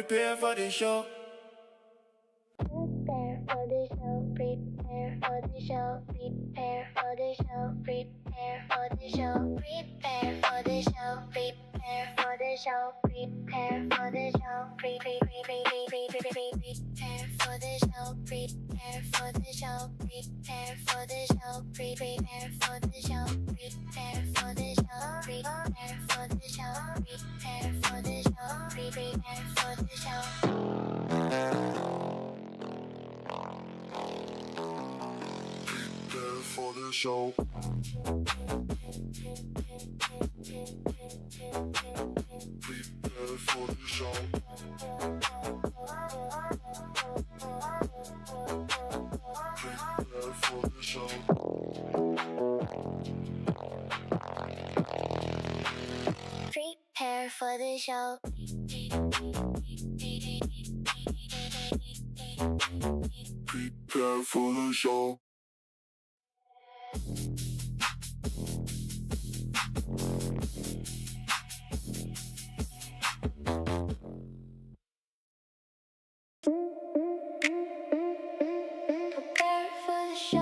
prepare for the show. Prepare for the show, prepare for the show, prepare for the show, prepare for the show, prepare for the show, prepare for the show, prepare for the show, prepare for the show, prepare for the show, prepare for the show, prepare for the show, prepare for the show, prepare for the show, prepare for the show, prepare for the show. Prepare for the show. Prepare for the show. Prepare for the show. Prepare for the show. Prepare for the show. Prepare for the show. Prepare for the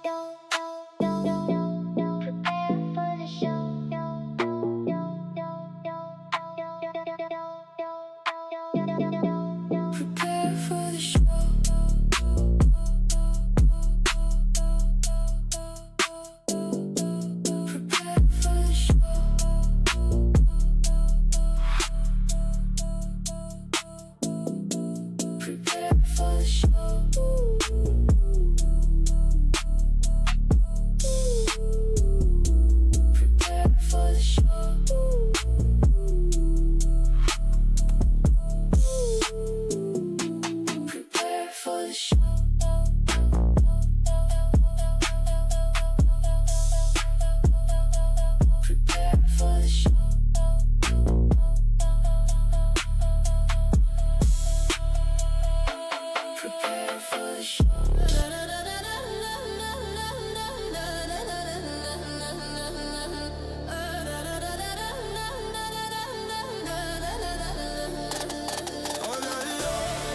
show. Prepare for the show. Prepare for the show. Prepare for the show. Prepare for the show. Prepare for the show. Prepare for the show. Prepare for the show.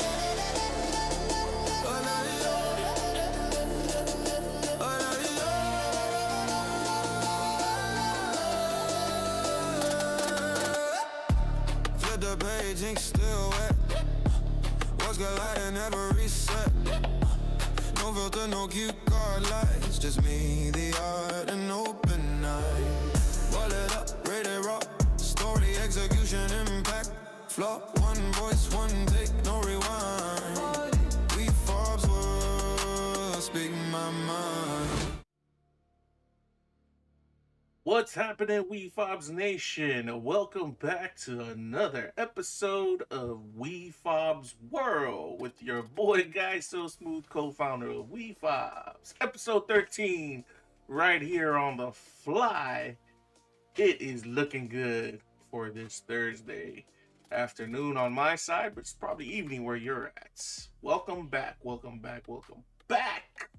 Flip the page, ink still wet. What's colliding, never reset. No filter, no cue card lights. Just me, the art, and open night. Boil it up, rated raw. Story, execution, impact. Flop, one voice, one take, no rewind. Wefobz Whirl, speak my mind. What's happening, Wefobz Nation? Welcome back to another episode of Wefobz Whirl with your boy Guy So Smooth, co-founder of Wefobz. Episode 13, right here on the fly. It is looking good for this Thursday afternoon on my side, but it's probably evening where you're at. Welcome back, welcome back, welcome back.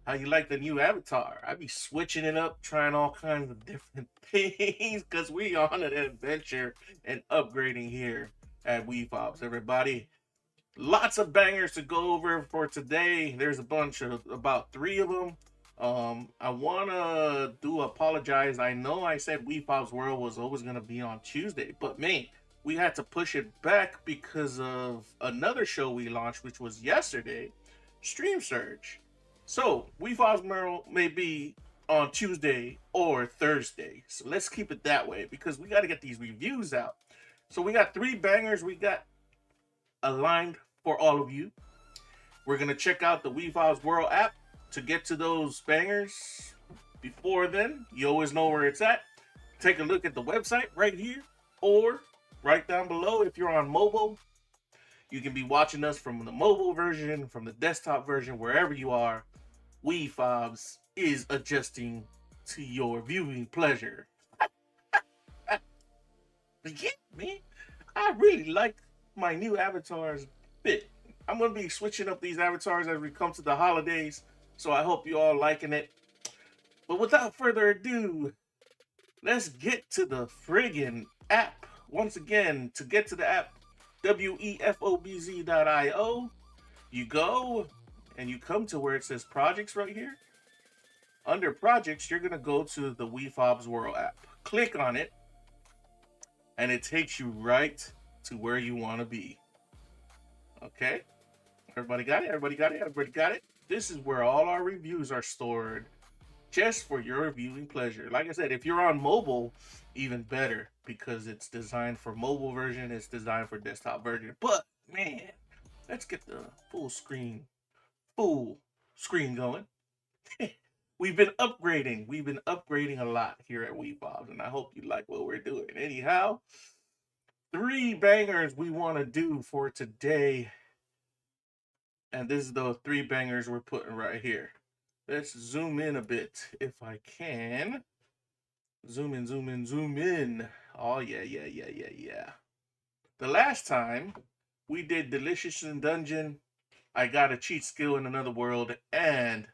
How you like the new avatar? I be switching it up, trying all kinds of different things, because we on an adventure and upgrading here at Wefobz, everybody. Lots of bangers to go over for today. There's a bunch of, about 3 of them. I want to apologize. I know I said Wefobz World was always going to be on Tuesday, but man, we had to push it back because of another show we launched, which was yesterday, Stream Surge. So, Wefobz Whirl may be on Tuesday or Thursday. So let's keep it that way because we got to get these reviews out. So we got 3 bangers we got aligned for all of you. We're going to check out the Wefobz Whirl app to get to those bangers. Before then, you always know where it's at. Take a look at the website right here or right down below if you're on mobile. You can be watching us from the mobile version, from the desktop version, wherever you are. Wefobz is adjusting to your viewing pleasure. Yeah, man, I really like my new avatars bit. I'm going to be switching up these avatars as we come to the holidays, so I hope you all liking it. But without further ado, let's get to the friggin' app. Once again, to get to the app, wefobz.io. You go and you come to where it says projects right here. Under projects, you're gonna go to the Wefobz Whirl app. Click on it, and it takes you right to where you want to be. Okay, everybody got it. Everybody got it. Everybody got it. This is where all our reviews are stored, just for your viewing pleasure. Like I said, if you're on mobile, even better, because it's designed for mobile version. It's designed for desktop version. But man, let's get the full screen going. We've been upgrading a lot here at Wefobz, and I hope you like what we're doing. Anyhow, 3 bangers we want to do for today, and this is the 3 bangers we're putting right here. Let's zoom in a bit if I can. Zoom in. Oh yeah. The last time we did Delicious in Dungeon, I got a cheat skill in another world, and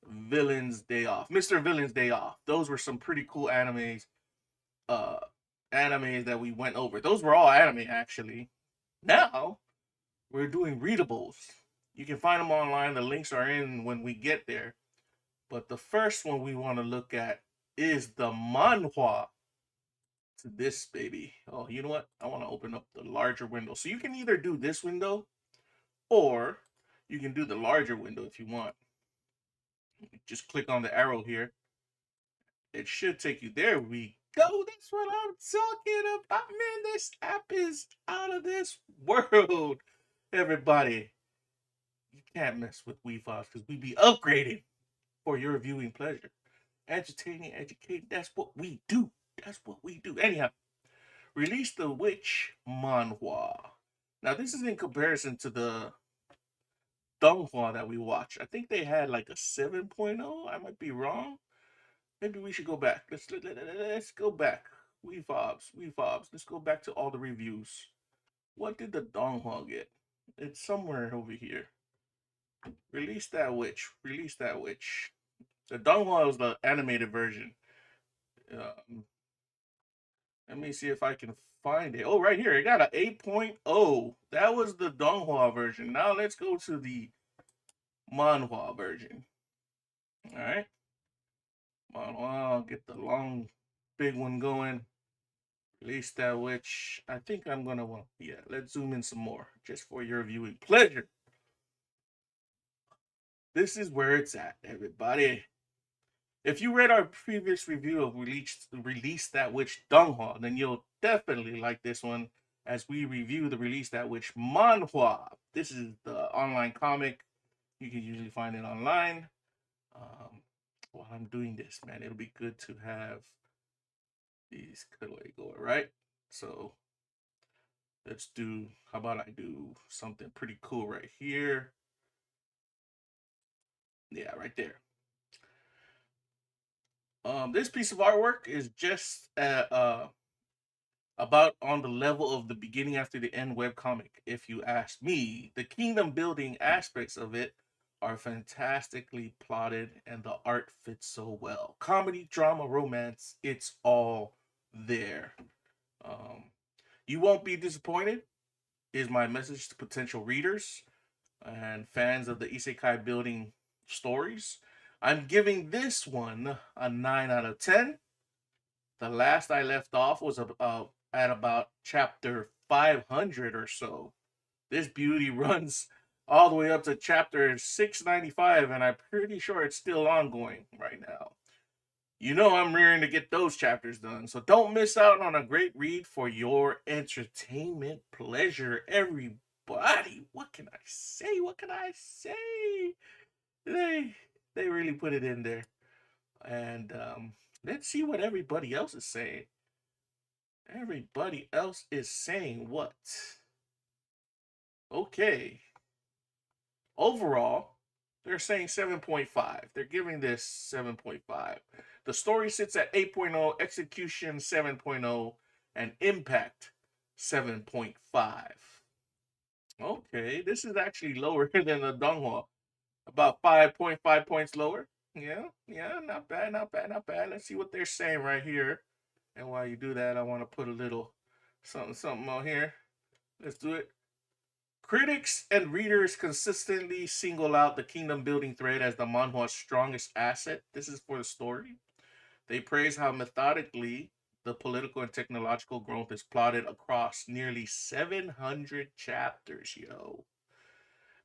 Villain's Day Off. Mr. Villain's Day Off. Those were some pretty cool animes. Animes that we went over. Those were all anime, actually. Now, we're doing readables. You can find them online. The links are in when we get there. But the first one we want to look at is the Manhwa to this baby. Oh, you know what? I want to open up the larger window. So you can either do this window, or you can do the larger window if you want. Just click on the arrow here. It should take you there. We go. That's what I'm talking about, man. This app is out of this world. Everybody, you can't mess with Wefobz because we be upgrading for your viewing pleasure. Entertaining, educating, that's what we do. That's what we do. Anyhow, release the Witch Manhwa. Now, this is in comparison to the Donghua that we watched. I think they had like a 7.0. I might be wrong. Maybe we should go back. Let's go back. Wefobz. Let's go back to all the reviews. What did the Donghua get? It's somewhere over here. Release that witch. The Donghua was the animated version. Let me see if I can find it. Oh, right here. It got an 8.0. That was the Donghua version. Now let's go to the Manhwa version. All right. I'll get the long, big one going. Release that witch. I think I'm going to, yeah, let's zoom in some more just for your viewing pleasure. This is where it's at, everybody. If you read our previous review of Release That Witch Donghua, then you'll definitely like this one as we review the Release That Witch Manhwa. This is the online comic. You can usually find it online. While I'm doing this, man, it'll be good to have these cutaway going, right? So let's do, how about I do something pretty cool right here? Yeah, right there. This piece of artwork is just about on the level of the beginning after the end webcomic. If you ask me, the kingdom building aspects of it are fantastically plotted, and the art fits so well. Comedy, drama, romance, it's all there. You won't be disappointed, is my message to potential readers and fans of the Isekai building stories. I'm giving this one a 9 out of 10. The last I left off was at about chapter 500 or so. This beauty runs all the way up to chapter 695, and I'm pretty sure it's still ongoing right now. You know I'm rearing to get those chapters done, so don't miss out on a great read for your entertainment pleasure, everybody. What can I say? They really put it in there. And let's see what everybody else is saying. Everybody else is saying what? Okay. Overall, they're saying 7.5. They're giving this 7.5. The story sits at 8.0, execution 7.0, and impact 7.5. Okay, this is actually lower than the Donghua. About 5.5 points lower. Yeah, not bad. Let's see what they're saying right here. And while you do that, I want to put a little something on here. Let's do it. Critics and readers consistently single out the kingdom building thread as the manhwa's strongest asset. This is for the story. They praise how methodically the political and technological growth is plotted across nearly 700 chapters, yo.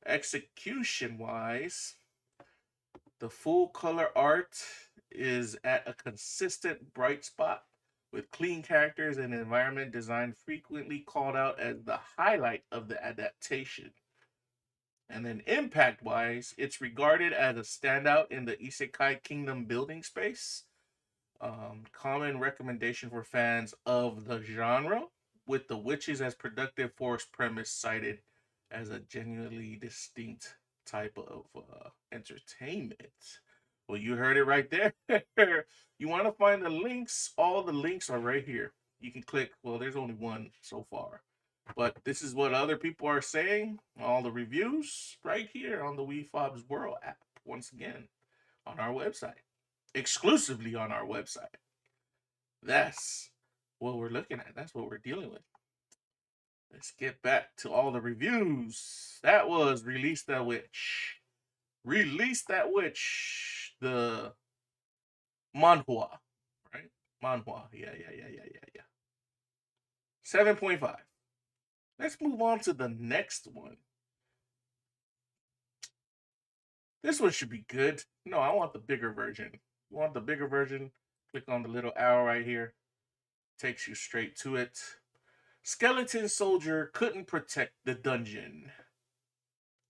Execution wise, the full color art is at a consistent bright spot with clean characters and environment design frequently called out as the highlight of the adaptation. And then impact wise, it's regarded as a standout in the Isekai kingdom building space. Common recommendation for fans of the genre, with the witches as productive force premise cited as a genuinely distinct type of entertainment. Well, you heard it right there. You want to find the links? All the links are right here. You can click. Well, there's only one so far, but this is what other people are saying. All the reviews right here on the Wefobz Whirl app. Once again, on our website, exclusively on our website. That's what we're looking at. That's what we're dealing with. Let's get back to all the reviews. That was Release That Witch. Release That Witch. The Manhwa. Right? Manhwa. Yeah. 7.5. Let's move on to the next one. This one should be good. No, I want the bigger version. You want the bigger version? Click on the little arrow right here. Takes you straight to it. Skeleton soldier couldn't protect the dungeon.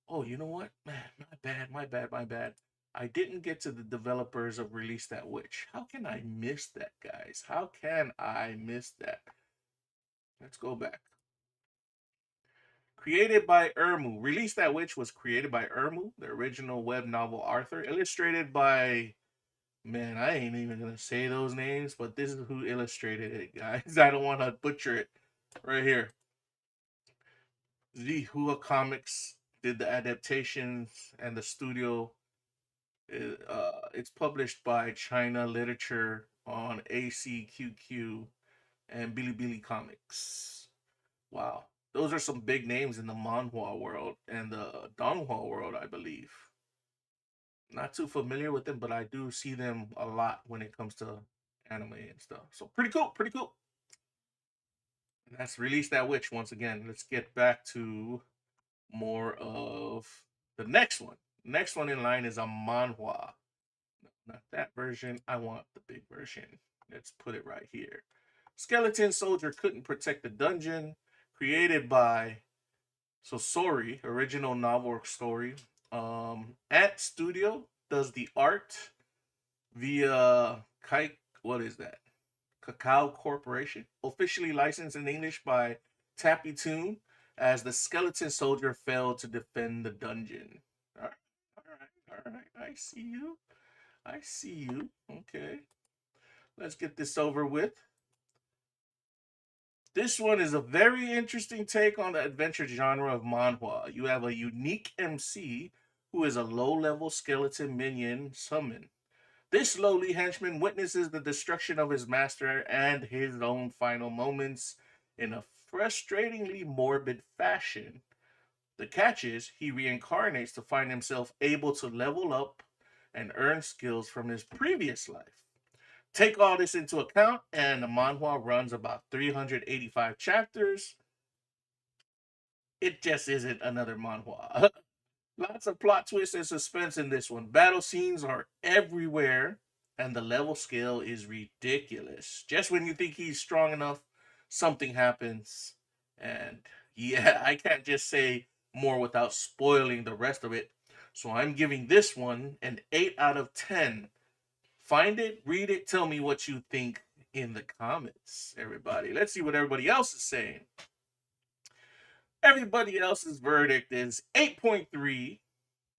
Oh, you know what? Man, my bad. I didn't get to the developers of Release That Witch. How can I miss that, guys? How can I miss that? Let's go back. Created by Ermu. Release That Witch was created by Ermu, the original web novel author. Illustrated by... Man, I ain't even going to say those names, but this is who illustrated it, guys. I don't want to butcher it. Right here. Zihua Comics did the adaptations, and the studio, it's published by China Literature on ACQQ and Bilibili Comics. Wow. Those are some big names in the Manhwa world and the Donghua world, I believe. Not too familiar with them, but I do see them a lot when it comes to anime and stuff. So pretty cool. And that's Release That Witch once again. Let's get back to more of the next one. Next one in line is a manhwa. Not that version. I want the big version. Let's put it right here. Skeleton soldier couldn't protect the dungeon. Created by Sosori, original novel story. Ant Studio does the art via what is that? Cacao Corporation, officially licensed in English by Tappy Toon, as the skeleton soldier failed to defend the dungeon. All right. I see you. Okay. Let's get this over with. This one is a very interesting take on the adventure genre of manhwa. You have a unique MC who is a low-level skeleton minion summon. This lowly henchman witnesses the destruction of his master and his own final moments in a frustratingly morbid fashion. The catch is, he reincarnates to find himself able to level up and earn skills from his previous life. Take all this into account, and the manhwa runs about 385 chapters. It just isn't another manhwa. Lots of plot twists and suspense in this one. Battle scenes are everywhere, and the level scale is ridiculous. Just when you think he's strong enough, something happens. And yeah, I can't just say more without spoiling the rest of it. So I'm giving this one an 8 out of 10. Find it, read it, tell me what you think in the comments, everybody. Let's see what everybody else is saying. Everybody else's verdict is 8.3.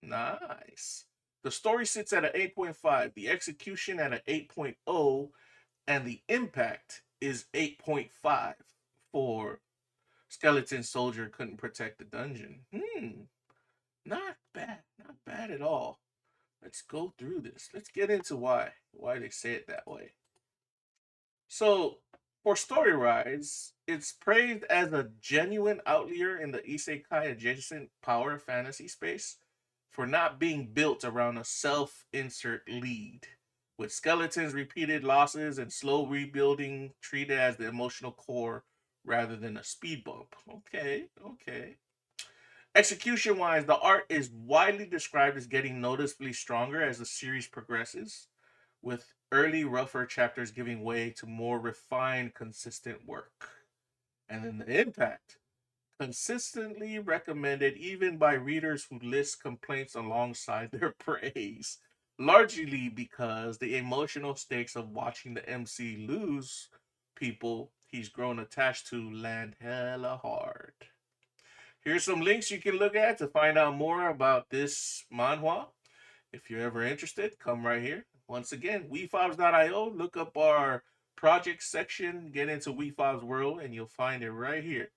Nice. The story sits at an 8.5, the execution at an 8.0, and the impact is 8.5 for Skeleton Soldier Couldn't Protect the Dungeon. Not bad at all. Let's go through this. Let's get into why they say it that way. So For story-wise, it's praised as a genuine outlier in the Isekai adjacent power fantasy space for not being built around a self-insert lead, with skeletons, repeated losses, and slow rebuilding treated as the emotional core rather than a speed bump. Okay, okay. Execution wise, the art is widely described as getting noticeably stronger as the series progresses, with early rougher chapters giving way to more refined, consistent work. And then the impact, consistently recommended even by readers who list complaints alongside their praise, largely because the emotional stakes of watching the MC lose people he's grown attached to land hella hard. Here's some links you can look at to find out more about this manhwa. If you're ever interested, come right here. Once again, Wefobz.io. Look up our project section, get into Wefobz Whirl, and you'll find it right here.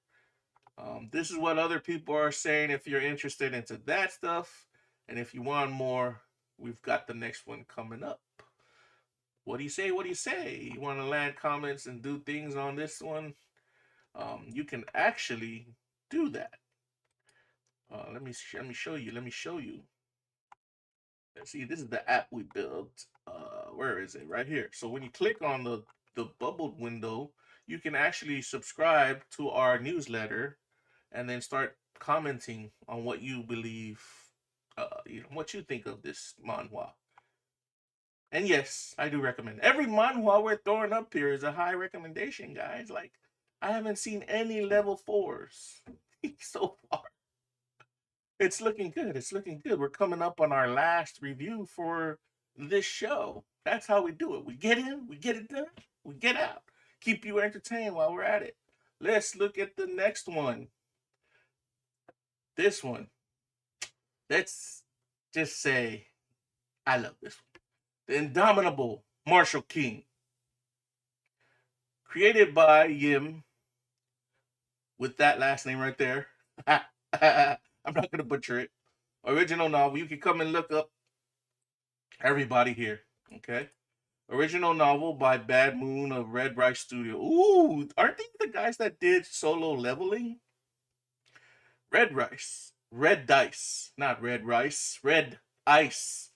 This is what other people are saying if you're interested into that stuff. And if you want more, we've got the next one coming up. What do you say? What do you say? You want to land comments and do things on this one? You can actually do that. Let me show you. Let me show you. Let's see, this is the app we built. Where is it? Right here. So when you click on the bubbled window, you can actually subscribe to our newsletter and then start commenting on what you believe, what you think of this manhwa. And yes, I do recommend. Every manhwa we're throwing up here is a high recommendation, guys. Like, I haven't seen any level 4s so far. It's looking good. It's looking good. We're coming up on our last review for this show. That's how we do it. We get in, we get it done, we get out. Keep you entertained while we're at it. Let's look at the next one. This one. Let's just say I love this one. The Indomitable Martial King. Created by Yim with that last name right there. I'm not going to butcher it. Original novel. You can come and look up everybody here. Okay. Original novel by Bad Moon of Red Rice Studio. Ooh, aren't they the guys that did Solo Leveling? Red Rice. Red Dice. Not Red Rice. Red Ice.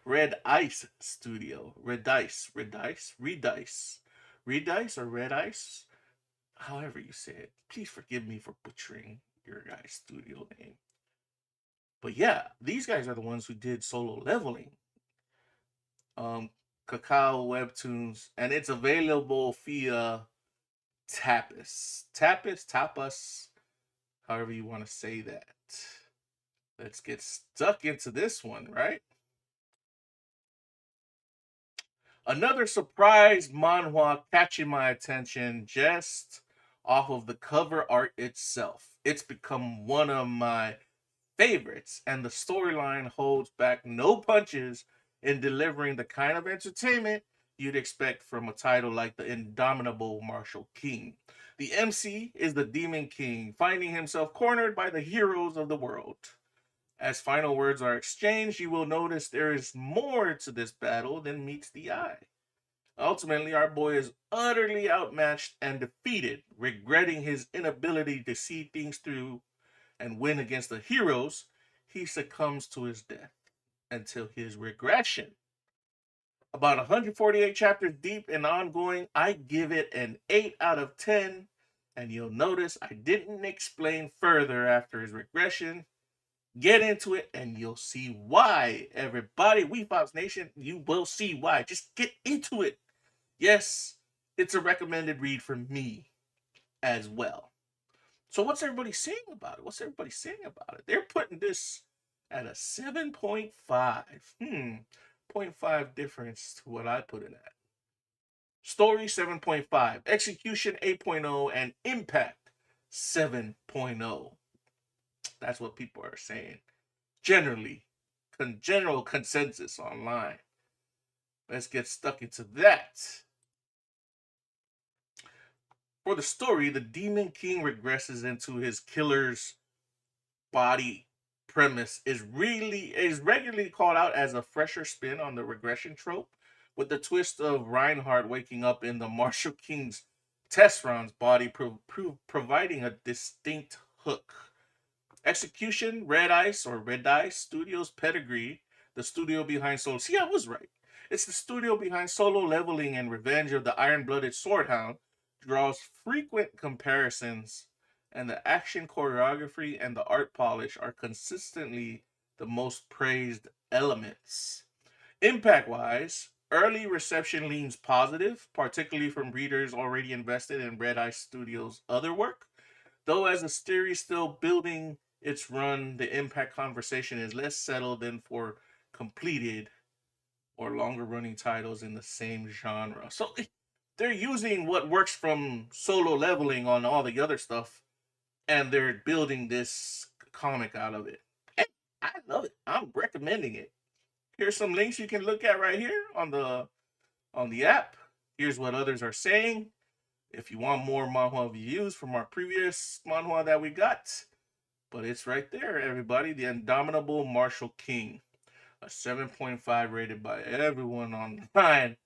Red Ice Studio. Red Dice. Red Dice. Redice. Redice or Red Ice? However you say it. Please forgive me for butchering your guys' studio name. But yeah, these guys are the ones who did Solo Leveling. Cacao Webtoons, and it's available via Tapas, however you want to say that. Let's get stuck into this one, right? Another surprise manhwa catching my attention just off of the cover art itself. It's become one of my favorites, and the storyline holds back no punches in delivering the kind of entertainment you'd expect from a title like the Indomitable Martial King. The MC is the Demon King, finding himself cornered by the heroes of the world. As final words are exchanged, you will notice there is more to this battle than meets the eye. Ultimately, our boy is utterly outmatched and defeated, regretting his inability to see things through and win against the heroes. He succumbs to his death until his regression. About 148 chapters deep and ongoing, I give it an 8 out of 10. And you'll notice I didn't explain further after his regression. Get into it and you'll see why. Everybody, Wefobz Nation, you will see why. Just get into it. Yes, it's a recommended read for me as well. So what's everybody saying about it? What's everybody saying about it? They're putting this at a 7.5. 0.5 difference to what I put it at. Story 7.5, execution 8.0, and impact 7.0. That's what people are saying. Generally, general consensus online. Let's get stuck into that. For the story, the Demon King regresses into his killer's body. Premise is regularly called out as a fresher spin on the regression trope, with the twist of Reinhardt waking up in the Martial King's Tesron's body, providing a distinct hook. Execution, Red Ice or Red Ice Studios pedigree, the studio behind Solo. See, I was right. It's the studio behind Solo Leveling and Revenge of the Iron-Blooded Swordhound, draws frequent comparisons, and the action choreography and the art polish are consistently the most praised elements. Impact-wise, early reception leans positive, particularly from readers already invested in Red Eye Studios' other work. Though as the series still building its run, the impact conversation is less settled than for completed or longer running titles in the same genre. So they're using what works from Solo Leveling on all the other stuff, and they're building this comic out of it. And I love it. I'm recommending it. Here's some links you can look at right here on the app. Here's what others are saying. If you want more Manhwa views from our previous Manhwa that we got, but it's right there, everybody. The Indomitable Martial King, a 7.5 rated by everyone online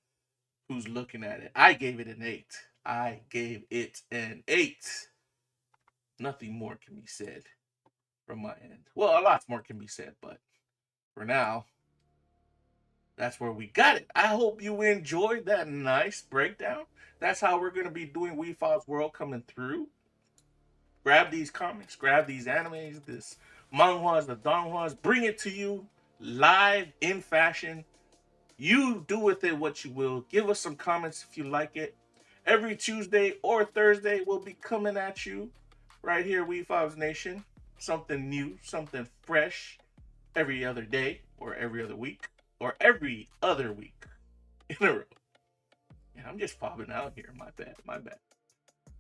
who's looking at it. I gave it an 8. I gave it an 8. Nothing more can be said from my end. Well, a lot more can be said, but for now, that's where we got it. I hope you enjoyed that nice breakdown. That's how we're going to be doing Wefobz Whirl coming through. Grab these comics, grab these animes, this manhwas, the donghwas, bring it to you live in fashion. You do with it what you will. Give us some comments if you like it. Every Tuesday or Thursday, we'll be coming at you right here, Wefobz Nation. Something new, something fresh every other day or every other week or every other week in a row. Yeah, I'm just fobbing out here. My bad.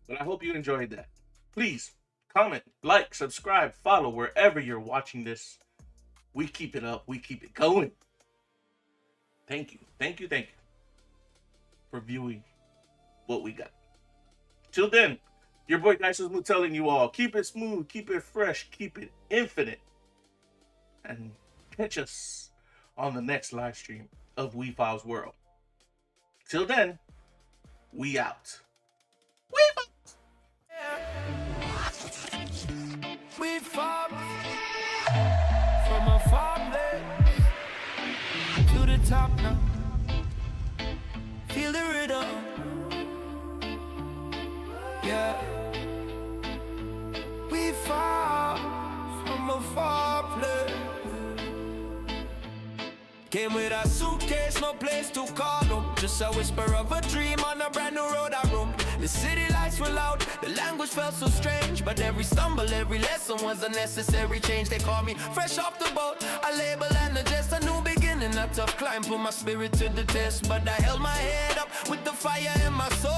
But I hope you enjoyed that. Please comment, like, subscribe, follow wherever you're watching this. We keep it up. We keep it going. Thank you for viewing what we got. Till then, your boy Guy So Smooth telling you all, keep it smooth, keep it fresh, keep it infinite. And catch us on the next live stream of Wefobz Whirl. Till then, we out. Wefobz from a far place to the top now. Feel the rhythm, yeah. Wefobz from a far place. Came with a suitcase, no place to call home. Just a whisper of a dream on a brand new road I roamed. The city lights were loud, the language felt so strange. But every stumble, every lesson was a necessary change. They call me fresh off the boat, a label and just a new beginning. A tough climb, put my spirit to the test. But I held my head up with the fire in my soul.